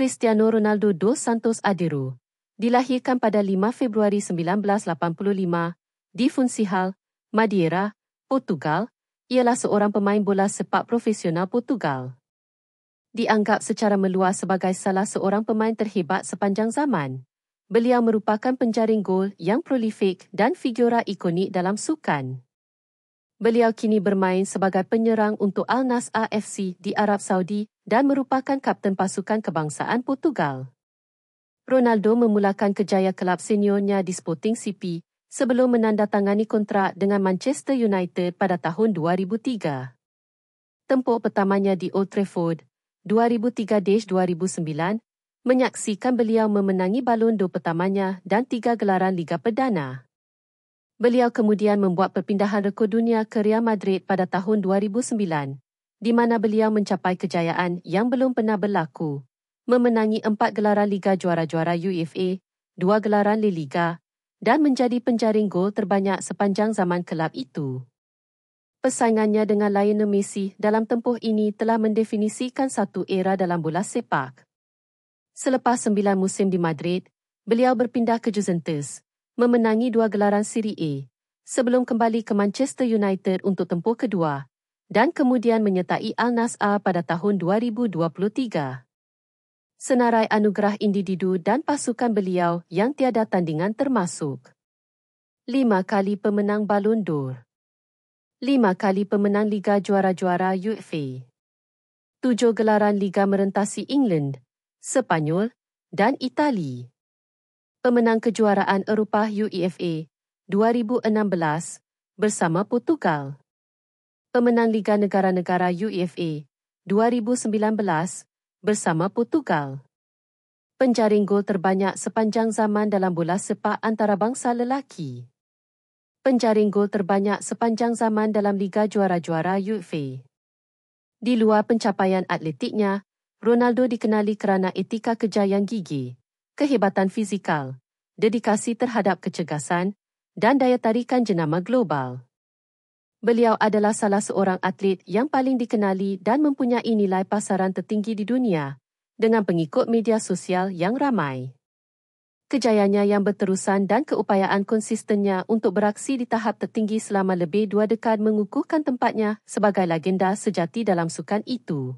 Cristiano Ronaldo dos Santos Aveiro, dilahirkan pada 5 Februari 1985 di Funchal, Madeira, Portugal, ialah seorang pemain bola sepak profesional Portugal. Dianggap secara meluas sebagai salah seorang pemain terhebat sepanjang zaman. Beliau merupakan penjaring gol yang prolifik dan figura ikonik dalam sukan. Beliau kini bermain sebagai penyerang untuk Al Nassr FC di Arab Saudi dan merupakan kapten pasukan kebangsaan Portugal. Ronaldo memulakan kejaya kelab seniornya di Sporting CP sebelum menandatangani kontrak dengan Manchester United pada tahun 2003. Tempur pertamanya di Old Trafford, 2003-2009, menyaksikan beliau memenangi Ballon d'Or pertamanya dan 3 gelaran Liga Perdana. Beliau kemudian membuat perpindahan rekod dunia ke Real Madrid pada tahun 2009, di mana beliau mencapai kejayaan yang belum pernah berlaku, memenangi 4 gelaran Liga Juara-Juara UEFA, 2 gelaran La Liga, dan menjadi penjaring gol terbanyak sepanjang zaman kelab itu. Persaingannya dengan Lionel Messi dalam tempoh ini telah mendefinisikan satu era dalam bola sepak. Selepas 9 musim di Madrid, beliau berpindah ke Juventus, memenangi 2 gelaran Serie A, sebelum kembali ke Manchester United untuk tempur kedua, dan kemudian menyertai Al Nassr pada tahun 2023. Senarai anugerah individu dan pasukan beliau yang tiada tandingan termasuk 5 kali pemenang Ballon d'Or, 5 kali pemenang Liga Juara-Juara UEFA, 7 gelaran Liga merentasi England, Sepanyol dan Itali, pemenang kejuaraan Eropah UEFA 2016 bersama Portugal, pemenang Liga Negara-Negara UEFA 2019 bersama Portugal, penjaring gol terbanyak sepanjang zaman dalam bola sepak antarabangsa lelaki, penjaring gol terbanyak sepanjang zaman dalam Liga Juara-Juara UEFA. Di luar pencapaian atletiknya, Ronaldo dikenali kerana etika kerja yang gigih, kehebatan fizikal, dedikasi terhadap kecergasan, dan daya tarikan jenama global. Beliau adalah salah seorang atlet yang paling dikenali dan mempunyai nilai pasaran tertinggi di dunia, dengan pengikut media sosial yang ramai. Kejayanya yang berterusan dan keupayaan konsistennya untuk beraksi di tahap tertinggi selama lebih 2 dekad mengukuhkan tempatnya sebagai legenda sejati dalam sukan itu.